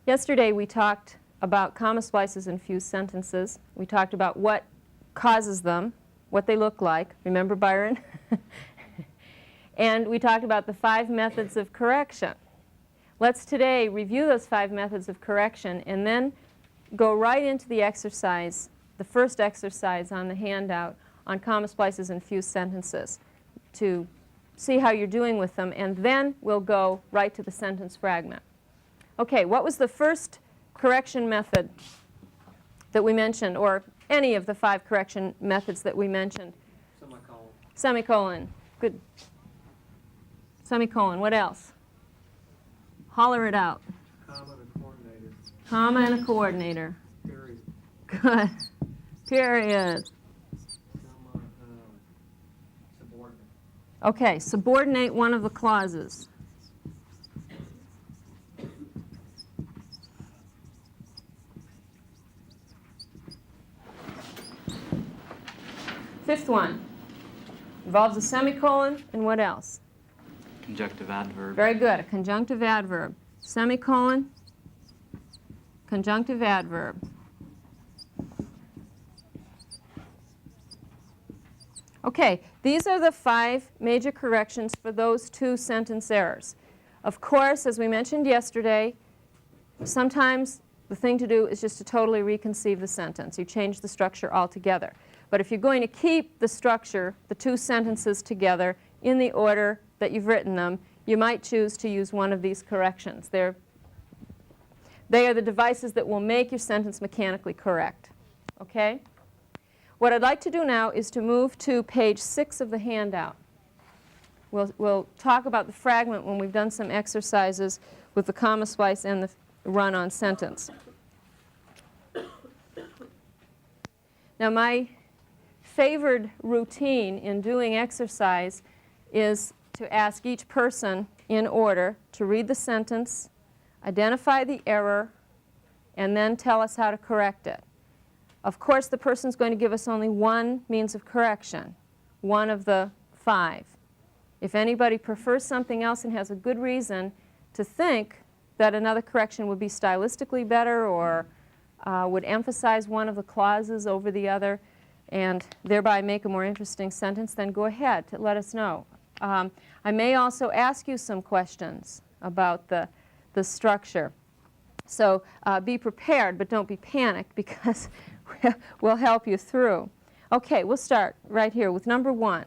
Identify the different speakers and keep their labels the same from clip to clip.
Speaker 1: Yesterday we talked about comma splices in fused sentences. We talked about what causes them, what they look like. Remember Byron? And we talked about the 5 methods of correction. Let's today review those 5 methods of correction and then go right into the exercise, the first exercise on the handout on comma splices in fused sentences to see how you're doing with them, and then we'll go right to the sentence fragment. Okay, what was the first correction method that we mentioned, or any of the 5 correction methods that we mentioned?
Speaker 2: Semicolon.
Speaker 1: Semicolon. Good. Semicolon. What else? Holler it out.
Speaker 2: Comma and a coordinator.
Speaker 1: Comma and a coordinator.
Speaker 2: Period.
Speaker 1: Good. Period.
Speaker 2: Subordinate.
Speaker 1: Okay, subordinate one of the clauses. Fifth one involves a semicolon and what else?
Speaker 3: Conjunctive adverb.
Speaker 1: Very good, a conjunctive adverb. Semicolon, conjunctive adverb. Okay, these are the 5 major corrections for those 2 sentence errors. Of course, as we mentioned yesterday, sometimes the thing to do is just to totally reconceive the sentence. You change the structure altogether. But if you're going to keep the structure, the 2 sentences together in the order that you've written them, you might choose to use one of these corrections. They are the devices that will make your sentence mechanically correct. Okay? What I'd like to do now is to move to page 6 of the handout. We'll talk about the fragment when we've done some exercises with the comma splice and the run-on sentence. Now, my favored routine in doing exercise is to ask each person in order to read the sentence, identify the error, and then tell us how to correct it. Of course, the person's going to give us only one means of correction, one of the 5. If anybody prefers something else and has a good reason to think that another correction would be stylistically better or would emphasize one of the clauses over the other and thereby make a more interesting sentence, then go ahead to let us know. I may also ask you some questions about the structure. So be prepared, but don't be panicked, because we'll help you through. Okay, we'll start right here with number 1.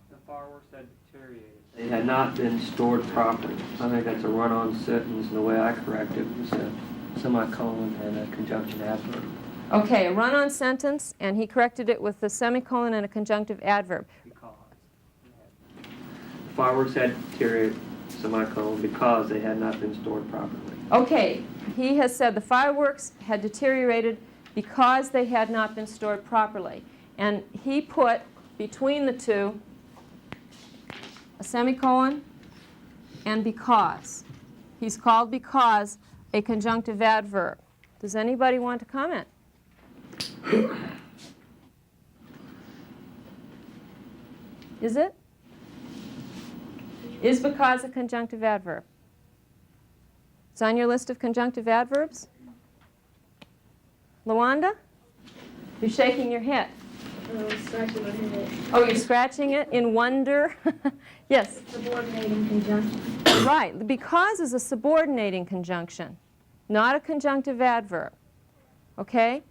Speaker 2: The fireworks had deteriorated. They had not been stored properly. I think that's a run-on sentence, and the way I correct it was a semicolon and a conjunction adverb.
Speaker 1: Okay, a run-on sentence, and he corrected it with the semicolon and a conjunctive adverb.
Speaker 2: Because. The fireworks had deteriorated, semicolon, because they had not been stored properly.
Speaker 1: Okay, he has said the fireworks had deteriorated because they had not been stored properly. And he put between the 2 a semicolon and because. He's called because a conjunctive adverb. Does anybody want to comment? Is it? Is because a conjunctive adverb? It's on your list of conjunctive adverbs? Lawanda? You're shaking your head.
Speaker 4: Scratching my head.
Speaker 1: Oh, you're scratching it in wonder? Yes?
Speaker 4: Subordinating conjunction.
Speaker 1: Right. Because is a subordinating conjunction, not a conjunctive adverb. Okay?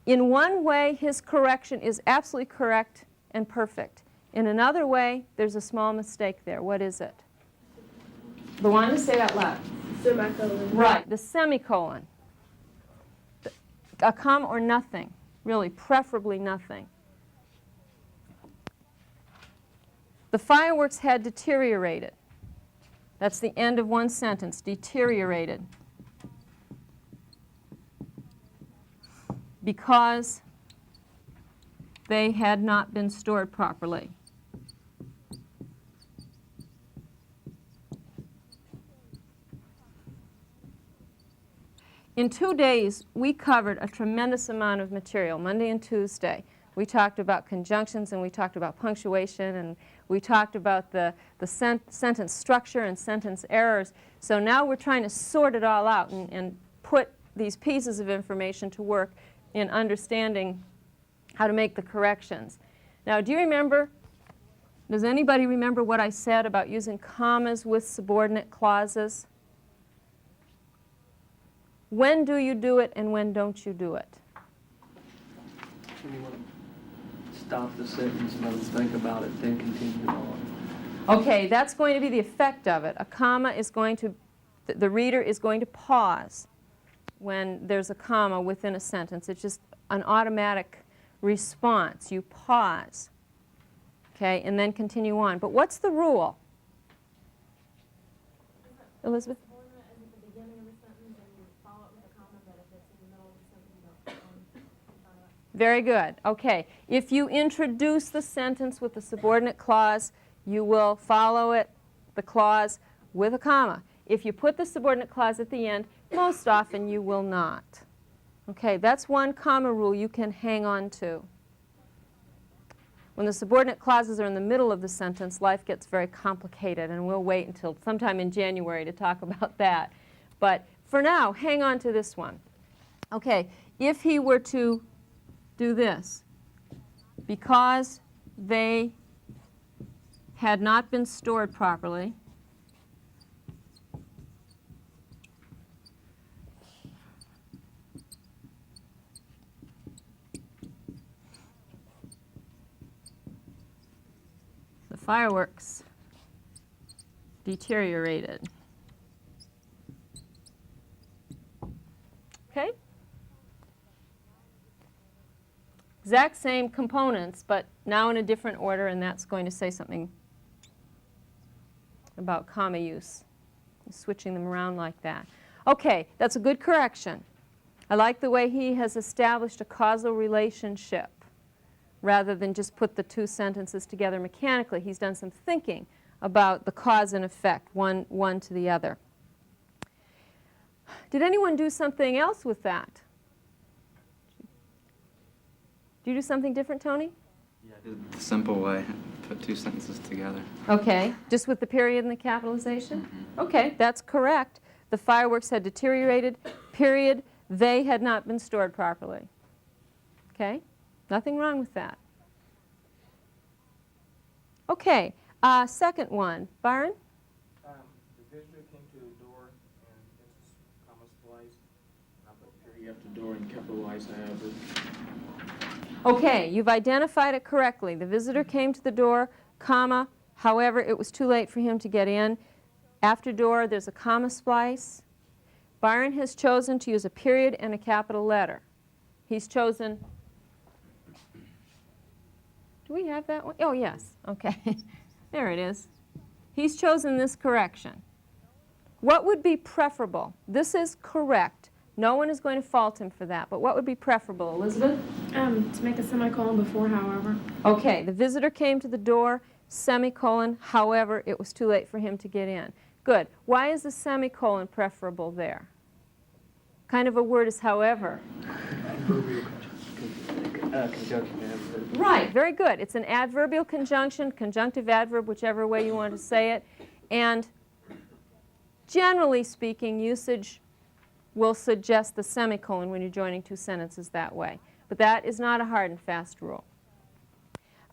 Speaker 1: In one way, his correction is absolutely correct and perfect. In another way, there's a small mistake there. What is it? Lawanda, say that loud.
Speaker 4: Semicolon.
Speaker 1: Right, the semicolon. A comma or nothing, really, preferably nothing. The fireworks had deteriorated. That's the end of one sentence, deteriorated. Because they had not been stored properly. In 2 days, we covered a tremendous amount of material, Monday and Tuesday. We talked about conjunctions, and we talked about punctuation, and we talked about the sentence structure and sentence errors. So now we're trying to sort it all out and put these pieces of information to work in understanding how to make the corrections. Now, do you remember, does anybody remember what I said about using commas with subordinate clauses? When do you do it and when don't you do it?
Speaker 2: When you want to stop the sentence, let them think about it, then continue on.
Speaker 1: Okay, that's going to be the effect of it. A comma is going to, the reader is going to pause when there's a comma within a sentence. It's just an automatic response. You pause, okay, and then continue on. But what's the rule? Elizabeth? Very good. Okay. If you introduce the sentence with the subordinate clause, you will follow it, the clause, with a comma. If you put the subordinate clause at the end, most often you will not. Okay, that's one comma rule you can hang on to. When the subordinate clauses are in the middle of the sentence, life gets very complicated, and we'll wait until sometime in January to talk about that. But for now, hang on to this one. Okay, if he were to do this, because they had not been stored properly, the fireworks deteriorated. Okay? Exact same components, but now in a different order, and that's going to say something about comma use, switching them around like that. Okay, that's a good correction. I like the way he has established a causal relationship rather than just put the two sentences together mechanically. He's done some thinking about the cause and effect, one to the other. Did anyone do something else with that? Do you do something different, Tony?
Speaker 3: Yeah, I did the simple way, put two sentences together.
Speaker 1: Okay, just with the period and the capitalization?
Speaker 3: Mm-hmm.
Speaker 1: Okay, that's correct. The fireworks had deteriorated, period. They had not been stored properly. Okay, nothing wrong with that. Okay, second one. Byron?
Speaker 5: The visitor came to the door and it's comma splice. I put period after door and capitalize however.
Speaker 1: Okay, you've identified it correctly. The visitor came to the door, comma, however, it was too late for him to get in. After door, there's a comma splice. Byron has chosen to use a period and a capital letter. He's chosen, do we have that one? Oh, yes. Okay. There it is. He's chosen this correction. What would be preferable? This is correct. No one is going to fault him for that. But what would be preferable, Elizabeth?
Speaker 4: To make a semicolon before however.
Speaker 1: Okay, the visitor came to the door, semicolon, however, it was too late for him to get in. Good. Why is the semicolon preferable there? Kind of a word is however.
Speaker 2: Conjunction adverb.
Speaker 1: Right, very good. It's an adverbial conjunction, conjunctive adverb, whichever way you want to say it. And generally speaking, usage will suggest the semicolon when you're joining two sentences that way. But that is not a hard and fast rule.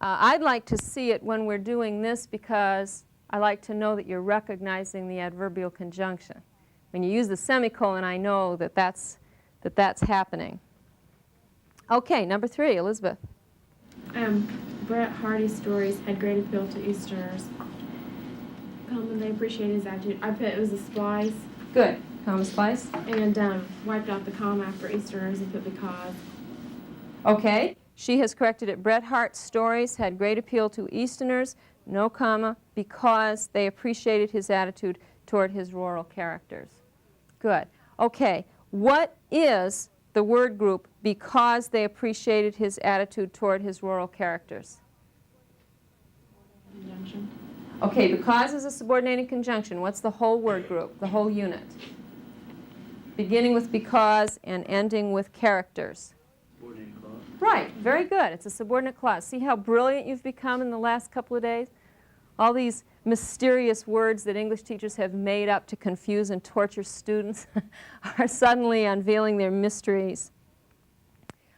Speaker 1: I'd like to see it when we're doing this because I like to know that you're recognizing the adverbial conjunction. When you use the semicolon, I know that that's happening. Okay, number 3, Elizabeth.
Speaker 4: Bret Hardy's stories had great appeal to Easterners. They appreciated his attitude. I put it was a splice.
Speaker 1: Good. Comma splice.
Speaker 4: And wiped out the comma after Easterners and put because.
Speaker 1: Okay. She has corrected it. Bret Hart's stories had great appeal to Easterners, no comma, because they appreciated his attitude toward his rural characters. Good. Okay. What is the word group because they appreciated his attitude toward his rural characters?
Speaker 4: Conjunction.
Speaker 1: Okay, because is a subordinating conjunction. What's the whole word group, the whole unit? Beginning with because and ending with characters.
Speaker 5: Subordinating clause.
Speaker 1: Right, very good. It's a subordinate clause. See how brilliant you've become in the last couple of days? All these mysterious words that English teachers have made up to confuse and torture students are suddenly unveiling their mysteries.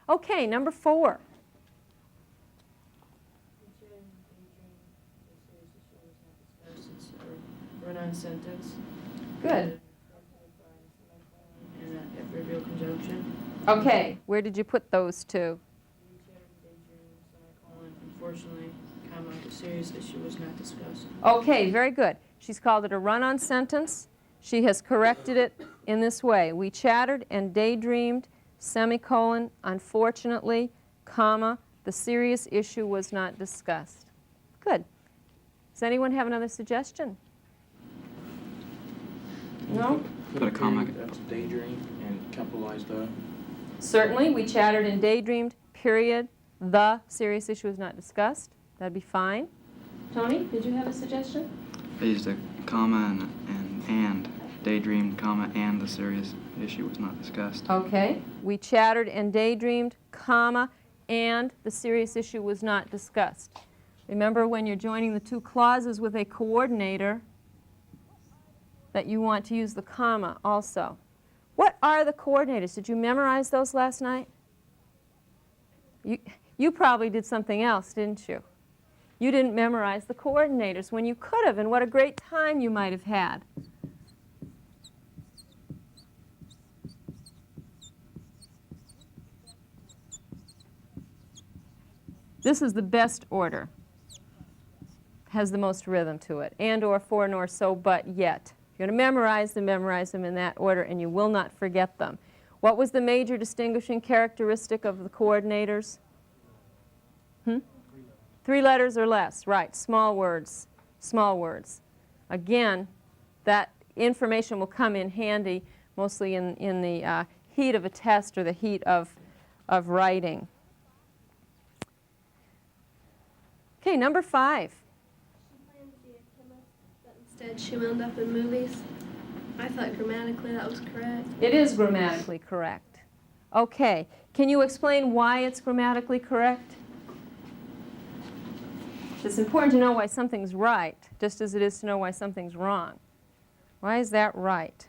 Speaker 1: Okay, number 4.
Speaker 6: Run-on sentence.
Speaker 1: Good.
Speaker 6: And adverbial conjunction.
Speaker 1: Okay, where did you put those two?
Speaker 6: Unfortunately, comma, the serious issue was not discussed.
Speaker 1: Okay, very good. She's called it a run-on sentence. She has corrected it in this way. We chattered and daydreamed, semicolon, unfortunately, comma, the serious issue was not discussed. Good. Does anyone have another suggestion? No?
Speaker 5: Put
Speaker 3: Put a comma.
Speaker 5: period after daydream and capitalize the.
Speaker 1: Certainly, we chattered and daydreamed, period, the serious issue was not discussed. That'd be fine. Tony, did you have a suggestion?
Speaker 3: I used a comma and daydreamed, comma, and the serious issue was not discussed.
Speaker 1: Okay. We chattered and daydreamed, comma, and the serious issue was not discussed. Remember when you're joining the two clauses with a coordinator that you want to use the comma also. What are the coordinators? Did you memorize those last night? You probably did something else, didn't you? You didn't memorize the coordinators when you could have, and what a great time you might have had. This is the best order. Has the most rhythm to it. And, or, for, nor, so, but, yet. If you're going to memorize them in that order, and you will not forget them. What was the major distinguishing characteristic of the coordinators? 3 letters or less, right. Small words, small words. Again, that information will come in handy mostly in the heat of a test or the heat of writing. Okay, number 5.
Speaker 7: She planned to be a chemist, but instead she wound up in movies. I thought grammatically that was correct.
Speaker 1: It is grammatically correct. Okay, can you explain why it's grammatically correct? It's important to know why something's right, just as it is to know why something's wrong. Why is that right?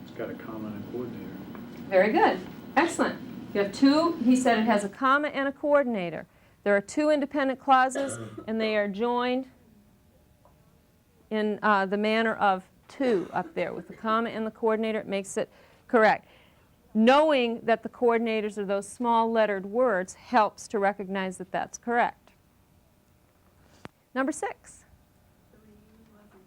Speaker 8: It's got a comma and a coordinator.
Speaker 1: Very good. Excellent. You have 2. He said it has a comma and a coordinator. There are 2 independent clauses, and they are joined in the manner of 2 up there. With the comma and the coordinator, it makes it correct. Knowing that the coordinators are those small lettered words helps to recognize that that's correct. Number 6.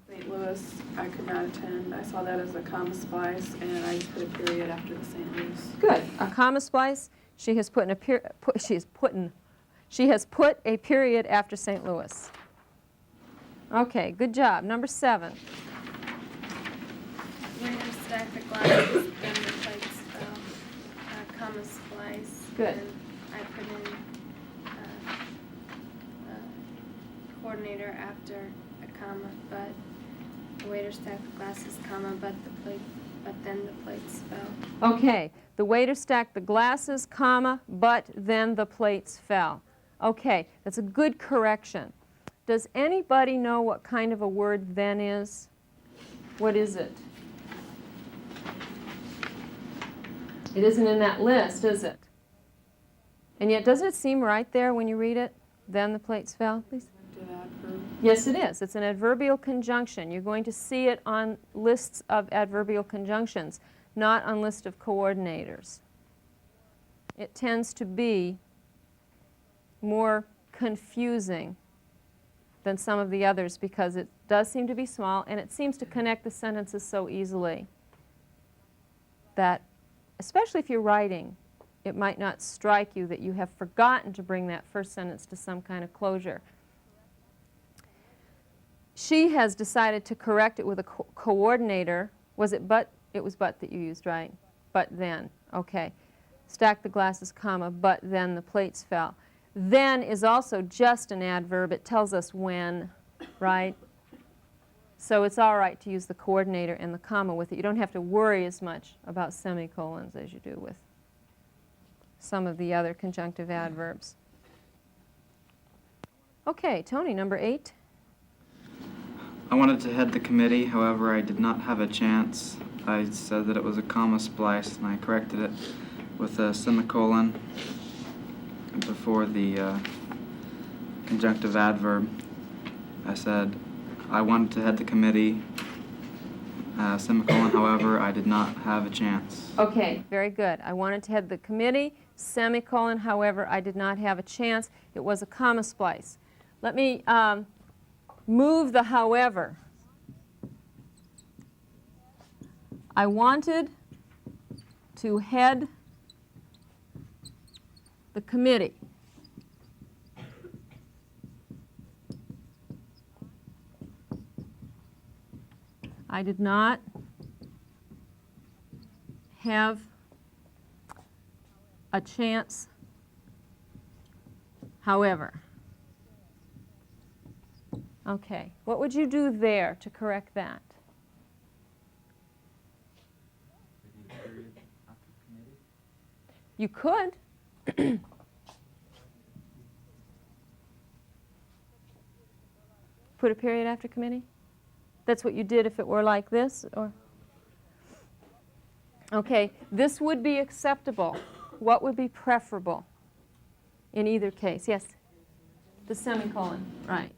Speaker 9: St. Louis, I could not attend. I saw that as a comma splice, and I just put a period after the St. Louis.
Speaker 1: Good. A comma splice. She has put a period after St. Louis. Okay, good job. Number 7.
Speaker 7: We're going to stack the glasses and the plates fell. Comma splice.
Speaker 1: Good.
Speaker 7: And I put in coordinator after a comma, but the waiter stacked the glasses, comma, but then the plates fell.
Speaker 1: Okay. The waiter stacked the glasses, comma, but then the plates fell. Okay, that's a good correction. Does anybody know what kind of a word then is? What is it? It isn't in that list, is it? And yet, doesn't it seem right there when you read it? Then the plates fell, please. Yes, it is. It's an adverbial conjunction. You're going to see it on lists of adverbial conjunctions, not on list of coordinators. It tends to be more confusing than some of the others because it does seem to be small and it seems to connect the sentences so easily that, especially if you're writing, it might not strike you that you have forgotten to bring that first sentence to some kind of closure. She has decided to correct it with a coordinator. Was it but? It was but that you used, right? But then. Okay. Stack the glasses, comma, but then the plates fell. Then is also just an adverb. It tells us when, right? So it's all right to use the coordinator and the comma with it. You don't have to worry as much about semicolons as you do with some of the other conjunctive adverbs. Okay, Tony, number 8.
Speaker 3: I wanted to head the committee, however, I did not have a chance. I said that it was a comma splice, and I corrected it with a semicolon before the conjunctive adverb. I said, I wanted to head the committee, semicolon, however, I did not have a chance.
Speaker 1: Okay, very good. I wanted to head the committee, semicolon, however, I did not have a chance. It was a comma splice. Let me move the however. I wanted to head the committee. I did not have a chance, however. Okay, what would you do there to correct that? You could. Put a period after committee? That's what you did if it were like this, or? Okay, this would be acceptable. What would be preferable in either case? Yes? The semicolon, right.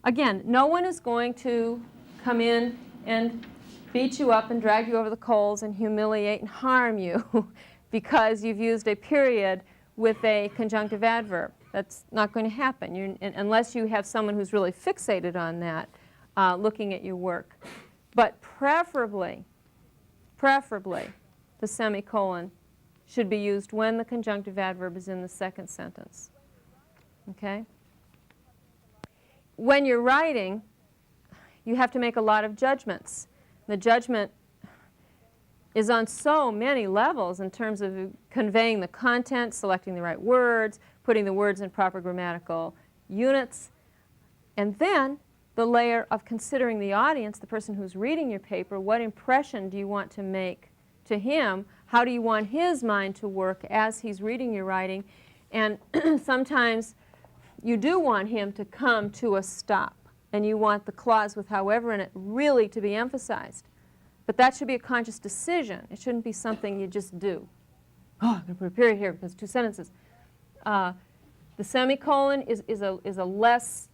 Speaker 1: Again, no one is going to come in and beat you up and drag you over the coals and humiliate and harm you because you've used a period with a conjunctive adverb. That's not going to happen unless you have someone who's really fixated on that looking at your work. But preferably, the semicolon should be used when the conjunctive adverb is in the second sentence. Okay? When you're writing, you have to make a lot of judgments. The judgment is on so many levels in terms of conveying the content, selecting the right words, putting the words in proper grammatical units, and then the layer of considering the audience, the person who's reading your paper. What impression do you want to make to him? How do you want his mind to work as he's reading your writing? And sometimes you do want him to come to a stop, and you want the clause with however in it really to be emphasized. But that should be a conscious decision. It shouldn't be something you just do. Oh, I'm going to put a period here because 2 sentences. The semicolon is a less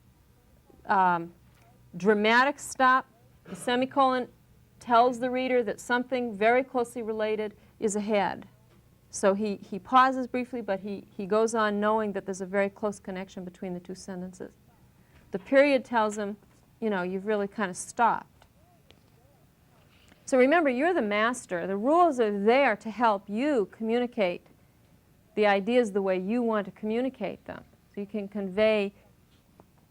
Speaker 1: dramatic stop. The semicolon tells the reader that something very closely related is ahead. So he pauses briefly, but he goes on knowing that there's a very close connection between the 2 sentences. The period tells him, you know, you've really kind of stopped. So remember, you're the master. The rules are there to help you communicate the ideas the way you want to communicate them. So you can convey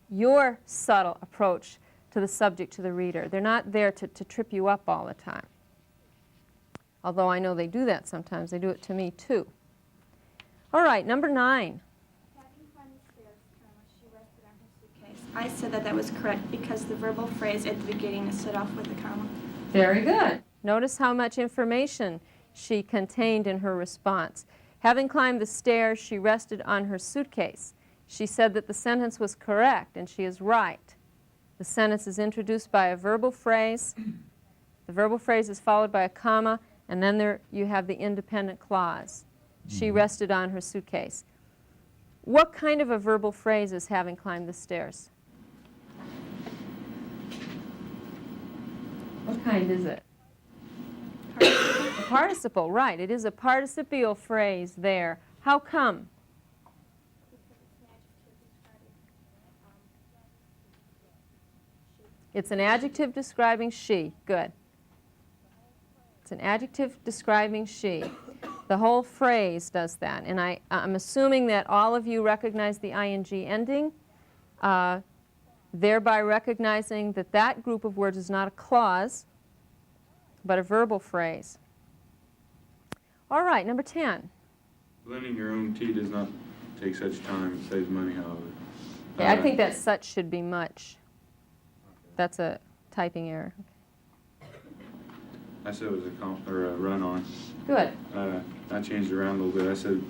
Speaker 1: your subtle approach to the subject to the reader. They're not there to trip you up all the time. Although I know they do that sometimes. They do it to me too. All right, number 9.
Speaker 10: I said that was correct because the verbal phrase at the beginning is set off with a comma.
Speaker 1: Very good. Notice how much information she contained in her response. Having climbed the stairs, she rested on her suitcase. She said that the sentence was correct, and she is right. The sentence is introduced by a verbal phrase. The verbal phrase is followed by a comma, and then there you have the independent clause. She rested on her suitcase. What kind of a verbal phrase is having climbed the stairs? What kind is it? A participle, right. It is a participial phrase there. How come? It's an adjective describing she. Good. It's an adjective describing she. The whole phrase does that. And I'm assuming that all of you recognize the ing ending, thereby recognizing that that group of words is not a clause, but a verbal phrase. All right, number 10.
Speaker 11: Blending your own tea does not take such time. It saves money, however.
Speaker 1: Yeah, I think that such should be much. that's a typing error.
Speaker 11: I said it was a run-on.
Speaker 1: Good.
Speaker 11: I changed it around a little bit. I said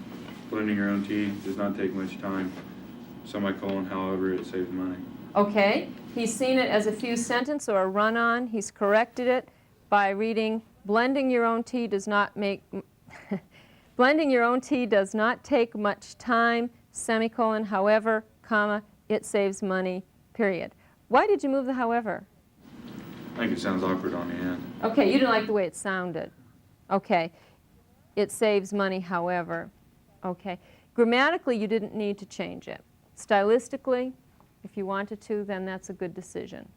Speaker 11: blending your own tea does not take much time. Semicolon, however, it saves money.
Speaker 1: Okay. He's seen it as a fused sentence or a run-on. He's corrected it by reading, blending your own tea does not make, blending your own tea does not take much time, semicolon, however, comma, it saves money, period. Why did you move the however?
Speaker 11: I think it sounds awkward on the end.
Speaker 1: Okay, you didn't like the way it sounded. Okay. It saves money, however. Okay. Grammatically, you didn't need to change it. Stylistically, if you wanted to, then that's a good decision.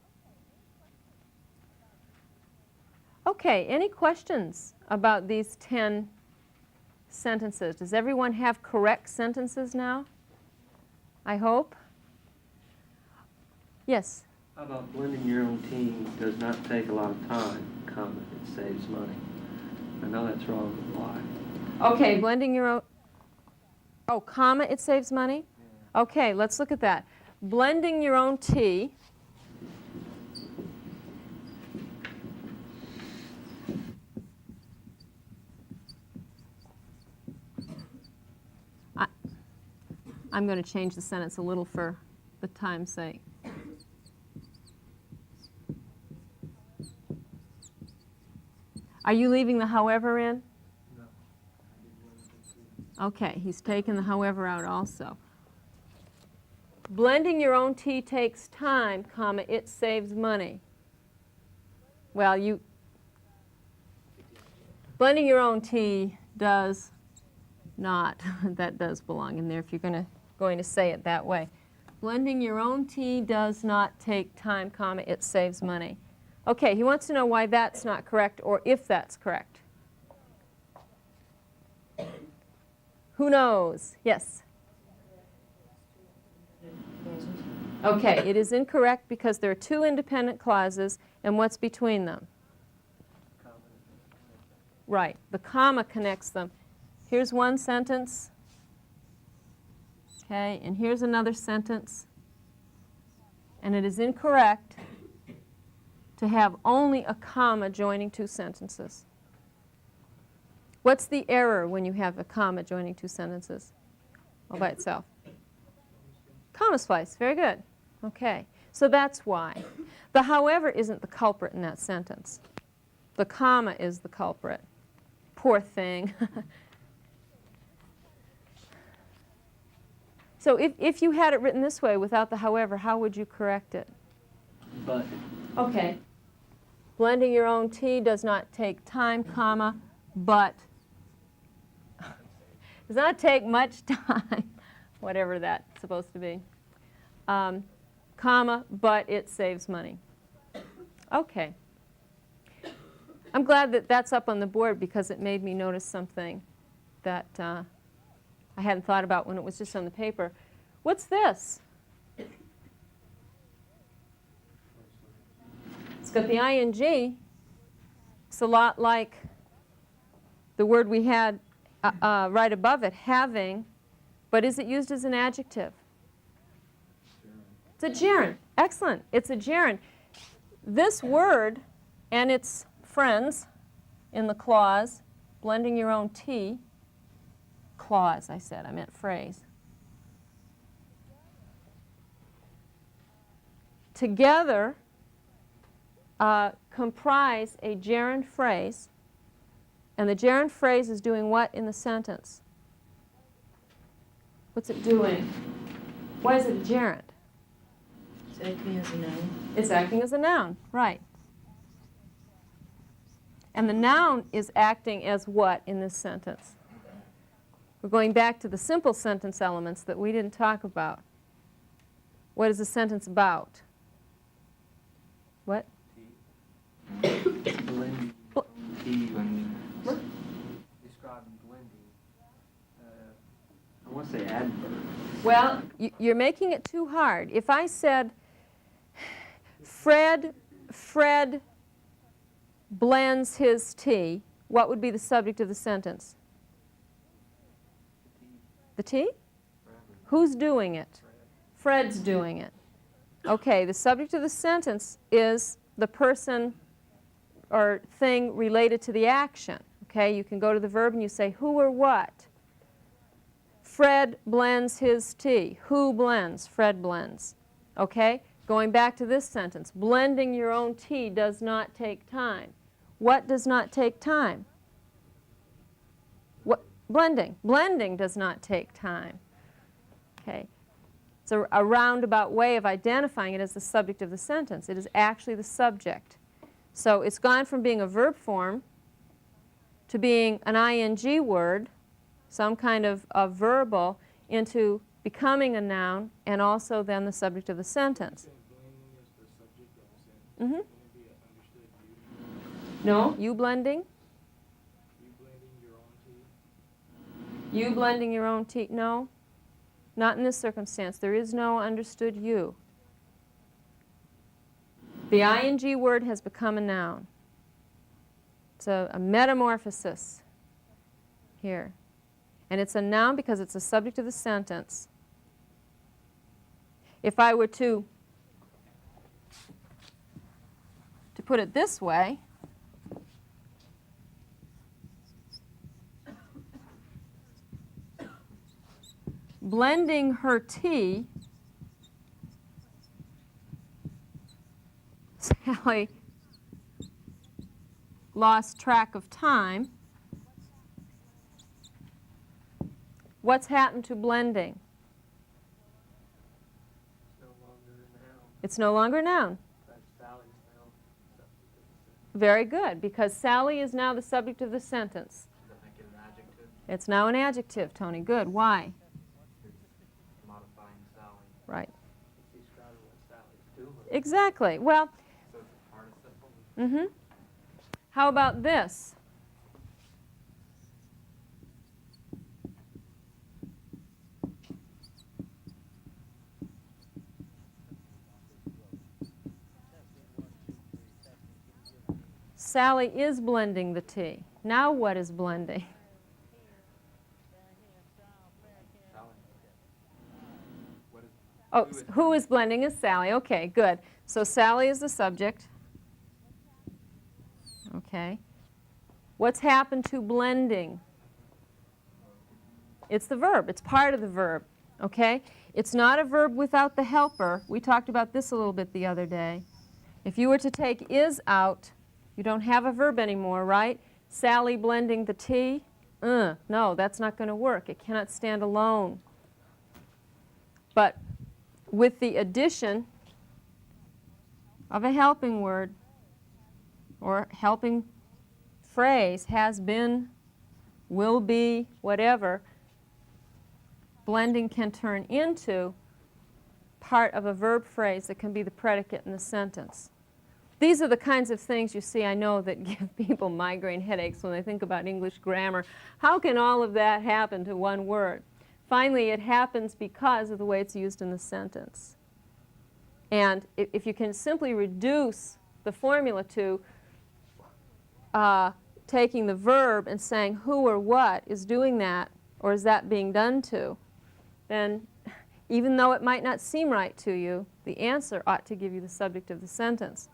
Speaker 1: Okay, any questions about these 10 sentences? Does everyone have correct sentences now? I hope. Yes?
Speaker 2: How about blending your own tea does not take a lot of time, comma, it saves money. I know that's wrong, but why?
Speaker 1: Okay, blending your own, oh, comma, it saves money? Okay, let's look at that. Blending your own tea. I'm going to change the sentence a little for the time's sake. Are you leaving the however in? No. Okay, he's taken the however out also. Blending your own tea takes time, comma, it saves money. Well, blending your own tea does not. That does belong in there if you're going to say it that way. Blending your own tea does not take time, comma, it saves money. Okay, he wants to know why that's not correct or if that's correct. Who knows? Yes? Okay, it is incorrect because there are two independent clauses, and what's between them? Right, the comma connects them. Here's one sentence, okay, and here's another sentence, and it is incorrect to have only a comma joining two sentences. What's the error when you have a comma joining two sentences all by itself? Comma splice, very good. Okay, so that's why. The however isn't the culprit in that sentence. The comma is the culprit. Poor thing. So if you had it written this way without the however, how would you correct it?
Speaker 2: But.
Speaker 1: Okay. Blending your own tea does not take time, comma, but does not take much time, whatever that's supposed to be, comma, but it saves money. Okay. I'm glad that that's up on the board because it made me notice something that I hadn't thought about when it was just on the paper. What's this? It's got the ing. It's a lot like the word we had right above it, having, but is it used as an adjective? It's a gerund. Excellent. It's a gerund. This word and its friends in the clause, blending your own tea, clause, I said, I meant phrase. Together comprise a gerund phrase, and the gerund phrase is doing what in the sentence? What's it doing? Why is it a gerund?
Speaker 6: It's acting as a noun.
Speaker 1: It's acting as a noun, right. And the noun is acting as what in this sentence? We're going back to the simple sentence elements that we didn't talk about. What is the sentence about? What?
Speaker 2: Blending. Tea. Blending. Describing blending. I want to say adverb.
Speaker 1: Well, you're making it too hard. If I said, Fred blends his tea, what would be the subject of the sentence? The tea? Who's doing it? Fred's doing it. Okay, the subject of the sentence is the person or thing related to the action. Okay, you can go to the verb and you say who or what. Fred blends his tea. Who blends? Fred blends. Okay, going back to this sentence, blending your own tea does not take time. What does not take time? What? Blending. Blending does not take time. Okay. It's a roundabout way of identifying it as the subject of the sentence. It is actually the subject. So it's gone from being a verb form to being an ing word, some kind of verbal, into becoming a noun and also then the subject of the sentence. Mm-hmm. No, you blending? You blending your own tea? No, not in this circumstance. There is no understood you. The ing word has become a noun. It's a metamorphosis here. And it's a noun because it's the subject of the sentence. If I were to put it this way, blending her tea, Sally lost track of time. What's happened to blending? It's no longer a noun. Very good, because Sally is now the subject of the sentence.
Speaker 3: Does that make it an adjective?
Speaker 1: It's now an adjective, Tony. Good. Why?
Speaker 3: It's modifying Sally.
Speaker 1: Right.
Speaker 2: It's describing what Sally's doing.
Speaker 1: Exactly. Well,
Speaker 3: So it's a participle?
Speaker 1: mm-hmm. How about this? Sally is blending the tea. Now what is blending?
Speaker 3: Sally. What is,
Speaker 1: Oh, who is blending is Sally. Okay, good. So Sally is the subject. Okay. What's happened to blending? It's the verb. It's part of the verb. Okay? It's not a verb without the helper. We talked about this a little bit the other day. If you were to take is out, you don't have a verb anymore, right? Sally blending the tea? No, that's not going to work. It cannot stand alone. But with the addition of a helping word or helping phrase, has been, will be, whatever, blending can turn into part of a verb phrase that can be the predicate in the sentence. These are the kinds of things, you see, I know that give people migraine headaches when they think about English grammar. How can all of that happen to one word? Finally, it happens because of the way it's used in the sentence. And if you can simply reduce the formula to taking the verb and saying who or what is doing that, or is that being done to, then even though it might not seem right to you, the answer ought to give you the subject of the sentence.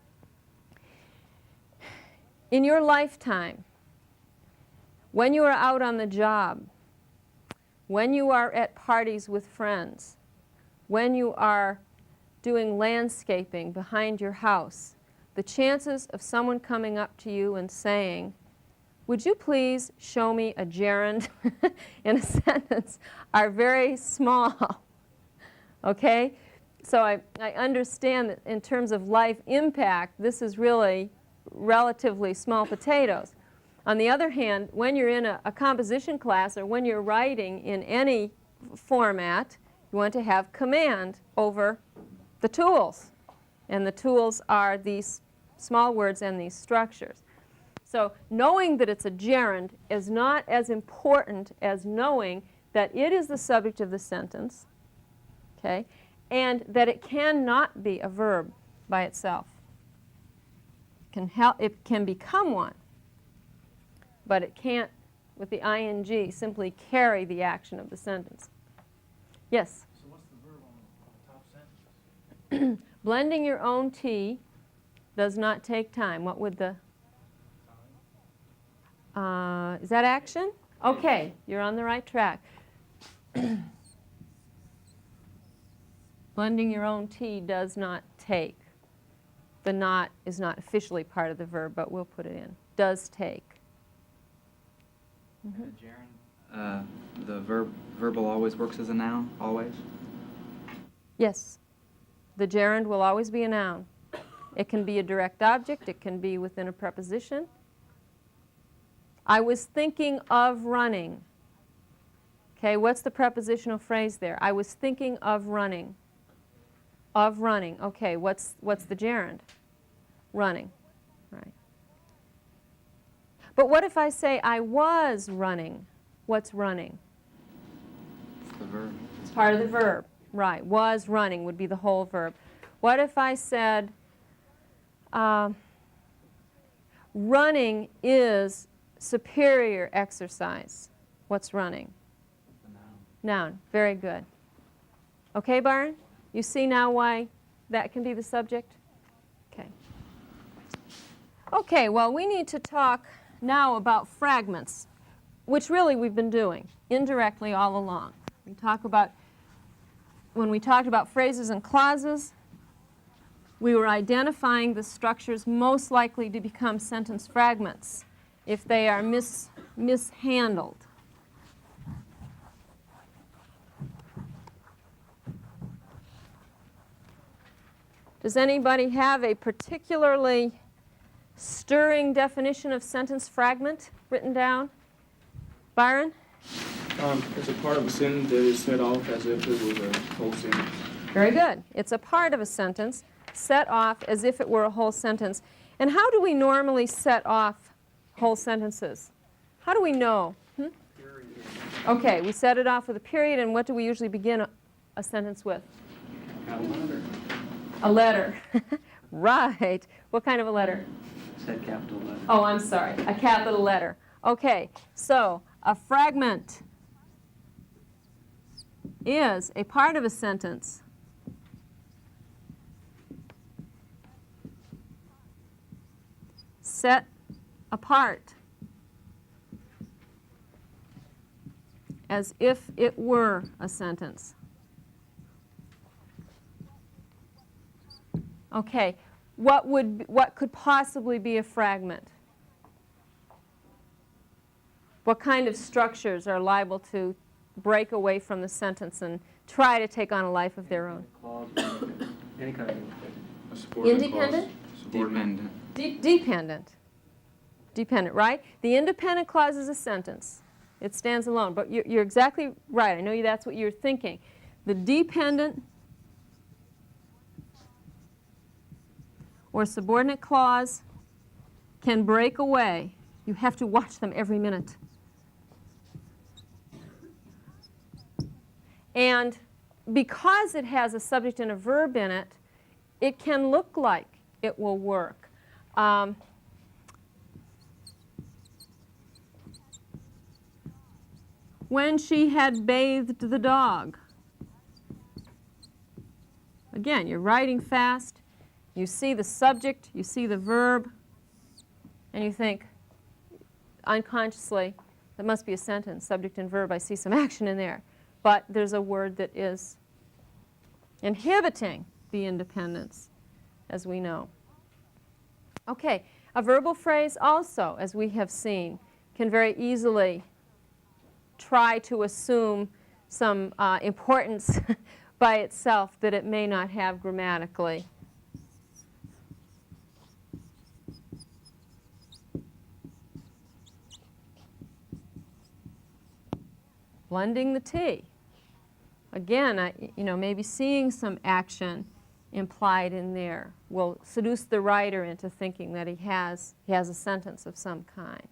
Speaker 1: In your lifetime, when you are out on the job, when you are at parties with friends, when you are doing landscaping behind your house, the chances of someone coming up to you and saying, "Would you please show me a gerund?" in a sentence are very small. Okay? So I understand that in terms of life impact, this is really relatively small potatoes. On the other hand, when you're in a composition class or when you're writing in any format, you want to have command over the tools. And the tools are these small words and these structures. So knowing that it's a gerund is not as important as knowing that it is the subject of the sentence, okay, and that it cannot be a verb by itself. It can become one, but it can't, with the ing, simply carry the action of the sentence. Yes?
Speaker 5: So what's the verb on the top sentence?
Speaker 1: Blending your own tea does not take time. What would the... is that action? Okay, you're on the right track. Blending your own tea does not take. The not is not officially part of the verb, but we'll put it in. Does take.
Speaker 3: The verbal always works as a noun, always?
Speaker 1: Yes. The gerund will always be a noun. It can be a direct object. It can be within a preposition. I was thinking of running. Okay, what's the prepositional phrase there? I was thinking of running. Of running. Okay, what's the gerund? Running. Right. But what if I say I was running? What's running?
Speaker 3: It's the verb.
Speaker 1: It's part of the verb. Right. Was running would be the whole verb. What if I said running is superior exercise? What's running? Noun. Very good. Okay, Byron? You see now why that can be the subject? Okay. Okay, well, we need to talk now about fragments, which really we've been doing indirectly all along. When we talked about phrases and clauses, we were identifying the structures most likely to become sentence fragments if they are mishandled. Does anybody have a particularly stirring definition of sentence fragment written down? Byron?
Speaker 5: It's a part of a sentence that is set off as if it was a whole sentence.
Speaker 1: Very good. It's a part of a sentence set off as if it were a whole sentence. And how do we normally set off whole sentences? How do we know? Okay, we set it off with a period, and what do we usually begin a sentence with?
Speaker 2: A letter.
Speaker 1: A letter. Right. What kind of a letter?
Speaker 2: Said capital letter.
Speaker 1: Oh, I'm sorry. A capital letter. Okay, so a fragment is a part of a sentence set apart as if it were a sentence. Okay, what could possibly be a fragment? What kind of structures are liable to break away from the sentence and try to take on a life of their own?
Speaker 2: Clause, any kind of
Speaker 11: A subordinate
Speaker 1: Independent?
Speaker 11: clause. Subordinate.
Speaker 3: Dependent.
Speaker 1: Dependent, right? The independent clause is a sentence. It stands alone. But you're exactly right. I know that's what you're thinking. The dependent or subordinate clause can break away. You have to watch them every minute. And because it has a subject and a verb in it, it can look like it will work. When she had bathed the dog. Again, you're writing fast. You see the subject, you see the verb, and you think unconsciously, that must be a sentence, subject and verb. I see some action in there. But there's a word that is inhibiting the independence, as we know. Okay, a verbal phrase also, as we have seen, can very easily try to assume some importance by itself that it may not have grammatically. Blending the tea. Again, maybe seeing some action implied in there will seduce the writer into thinking that he has a sentence of some kind.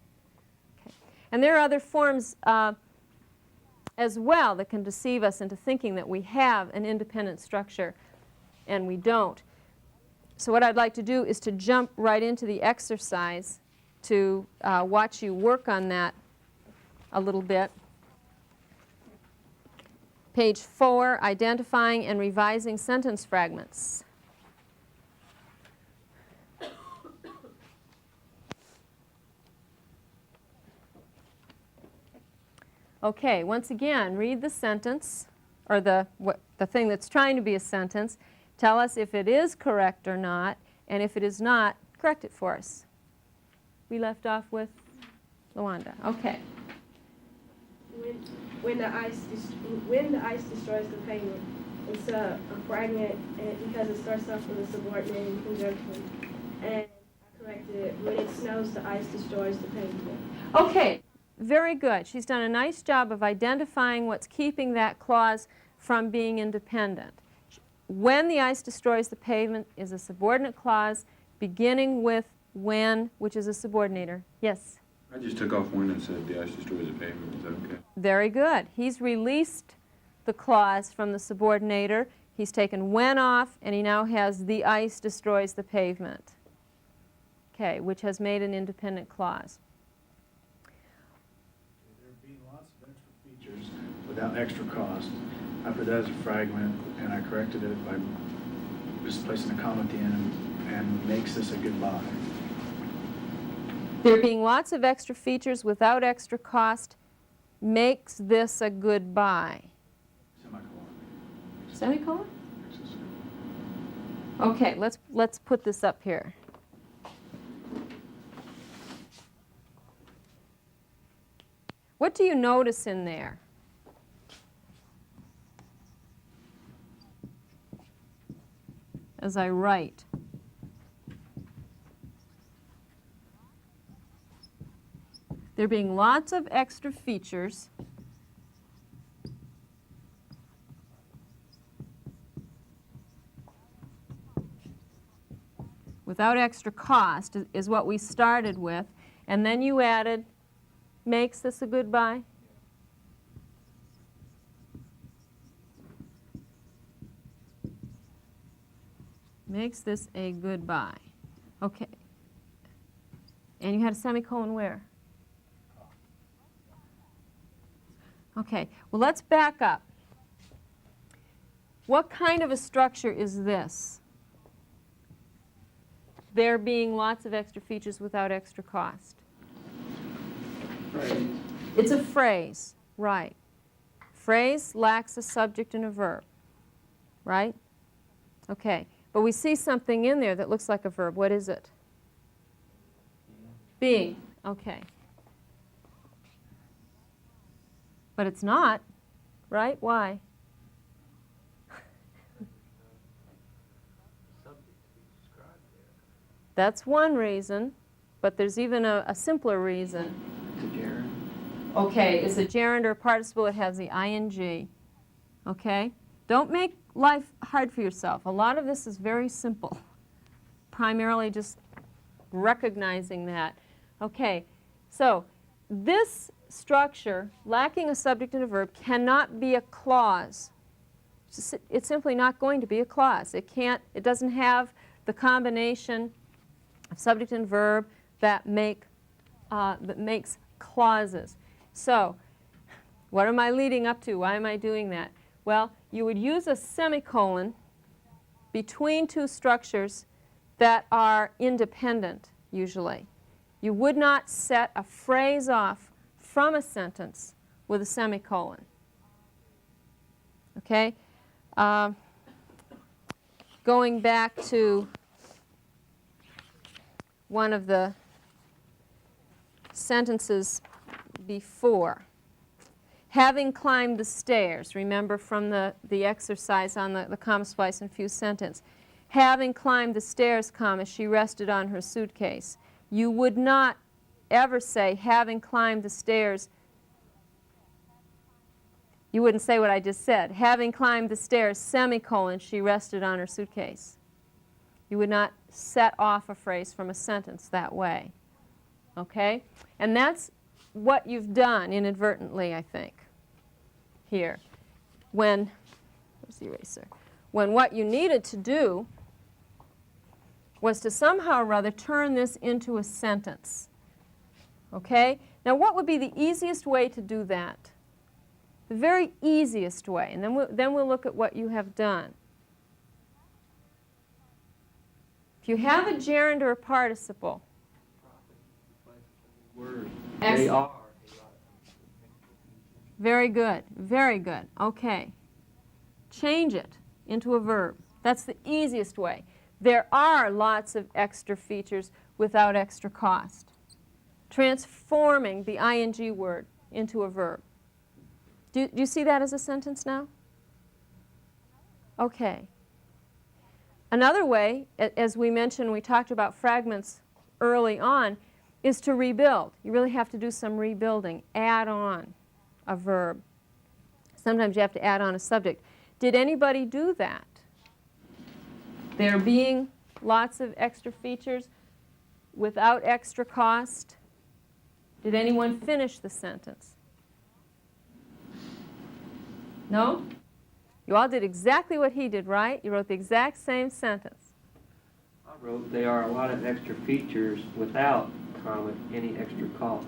Speaker 1: Okay. And there are other forms as well that can deceive us into thinking that we have an independent structure, and we don't. So what I'd like to do is to jump right into the exercise to watch you work on that a little bit. Page 4, identifying and revising sentence fragments. Okay, once again, read the sentence, or the thing that's trying to be a sentence. Tell us if it is correct or not, and if it is not, correct it for us. We left off with Luanda. Okay.
Speaker 4: When the ice destroys the pavement, it's a fragment because it starts off with a subordinating conjunction. And I corrected it. When it snows, the ice destroys the pavement.
Speaker 1: Okay, very good. She's done a nice job of identifying what's keeping that clause from being independent. When the ice destroys the pavement is a subordinate clause beginning with when, which is a subordinator. Yes?
Speaker 11: I just took off when and said the ice destroys the pavement. Is that okay?
Speaker 1: Very good. He's released the clause from the subordinator. He's taken when off, and he now has the ice destroys the pavement. Okay, which has made an independent clause.
Speaker 8: There being lots of extra features without extra cost. I put that as a fragment, and I corrected it by just placing a comma at the end and makes this a goodbye.
Speaker 1: There being lots of extra features without extra cost makes this a goodbye.
Speaker 8: Semicolon.
Speaker 1: Semicolon?
Speaker 8: Makes this a goodbye.
Speaker 1: Okay, let's put this up here. What do you notice in there? As I write. There being lots of extra features without extra cost is what we started with, and then you added makes this a goodbye? Makes this a goodbye. Okay. And you had a semicolon where? Okay, well, let's back up. What kind of a structure is this? There being lots of extra features without extra cost.
Speaker 2: Phrase.
Speaker 1: It's a phrase, right. Phrase lacks a subject and a verb, right? Okay, but we see something in there that looks like a verb. What is it? Being, okay. But it's not, right? Why? That's one reason, but there's even a simpler reason.
Speaker 2: It's a gerund.
Speaker 1: Okay, it's a gerund or a participle. It has the ing. Okay? Don't make life hard for yourself. A lot of this is very simple. Primarily just recognizing that. Okay, so this structure, lacking a subject and a verb, cannot be a clause. It's simply not going to be a clause. It doesn't have the combination of subject and verb that makes clauses. So, what am I leading up to? Why am I doing that? Well, you would use a semicolon between two structures that are independent, usually. You would not set a phrase off from a sentence with a semicolon. Okay? Going back to one of the sentences before. Having climbed the stairs, remember from the exercise on the comma, splice, and fuse sentence. Having climbed the stairs, comma, she rested on her suitcase. You would not ever say, having climbed the stairs, you wouldn't say what I just said. Having climbed the stairs, semicolon, she rested on her suitcase. You would not set off a phrase from a sentence that way. Okay? And that's what you've done inadvertently, I think, here. Where's the eraser? When what you needed to do was to somehow or other turn this into a sentence. Okay? Now, what would be the easiest way to do that? The very easiest way, and then we'll look at what you have done. If you have a gerund or a participle,
Speaker 2: Word.
Speaker 1: Ex-
Speaker 2: They are.
Speaker 1: Very good. Very good. Okay. Change it into a verb. That's the easiest way. There are lots of extra features without extra cost. Transforming the ing word into a verb. Do you see that as a sentence now? Okay. Another way, as we mentioned, we talked about fragments early on, is to rebuild. You really have to do some rebuilding. Add on a verb. Sometimes you have to add on a subject. Did anybody do that? There being lots of extra features without extra cost. Did anyone finish the sentence? No? You all did exactly what he did, right? You wrote the exact same sentence.
Speaker 2: I wrote, there are a lot of extra features without, comma, any extra cost.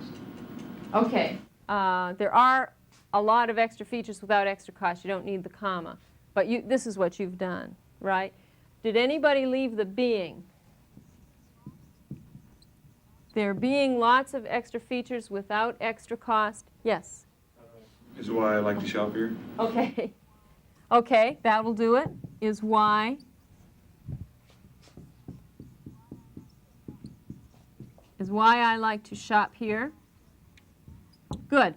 Speaker 1: Okay. There are a lot of extra features without extra cost. You don't need the comma. But this is what you've done, right? Did anybody leave the being? There being lots of extra features without extra cost. Yes?
Speaker 11: Is why I like to shop here.
Speaker 1: Okay. Okay, that will do it. Is why. Is why I like to shop here. Good.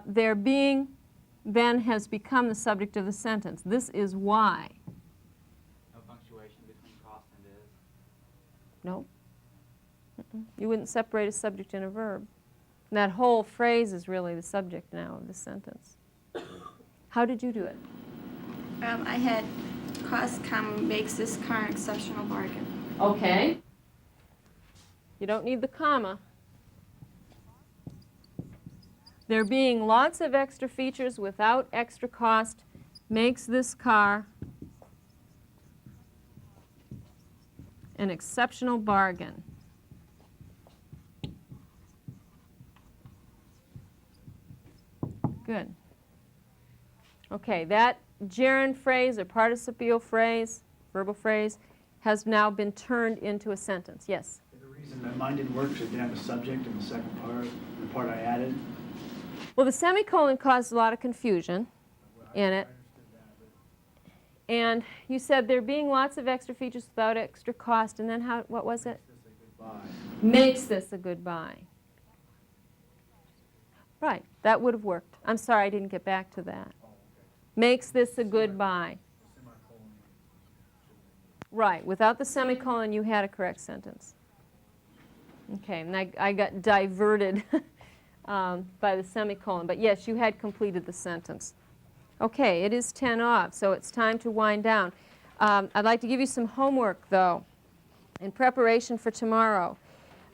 Speaker 1: Their being then has become the subject of the sentence. This is why.
Speaker 3: No punctuation between cost and is.
Speaker 1: No. You wouldn't separate a subject and a verb. And that whole phrase is really the subject now of the sentence. How did you do it?
Speaker 10: I had cost, comma, makes this car an exceptional bargain.
Speaker 1: Okay. You don't need the comma. There being lots of extra features without extra cost makes this car an exceptional bargain. Good. Okay, that gerund phrase or participial phrase, verbal phrase, has now been turned into a sentence. Yes?
Speaker 8: The reason that mine didn't work is it didn't have a subject in the second part, the part I added.
Speaker 1: Well, the semicolon caused a lot of confusion in it. And you said there being lots of extra features without extra cost, and then what was it? Makes this a good buy. Right, that would have worked. I'm sorry I didn't get back to that. Makes this a good buy. Right, without the semicolon you had a correct sentence. Okay, and I got diverted by the semicolon, but yes, you had completed the sentence. Okay, it is 10 off, so it's time to wind down. I'd like to give you some homework, though, in preparation for tomorrow.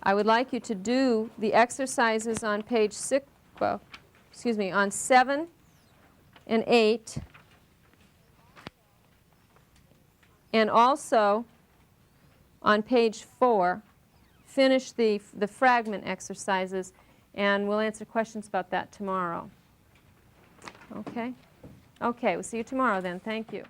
Speaker 1: I would like you to do the exercises on page 6, on 7 and 8, and also on page 4, finish the fragment exercises, and we'll answer questions about that tomorrow. Okay? Okay, we'll see you tomorrow then. Thank you.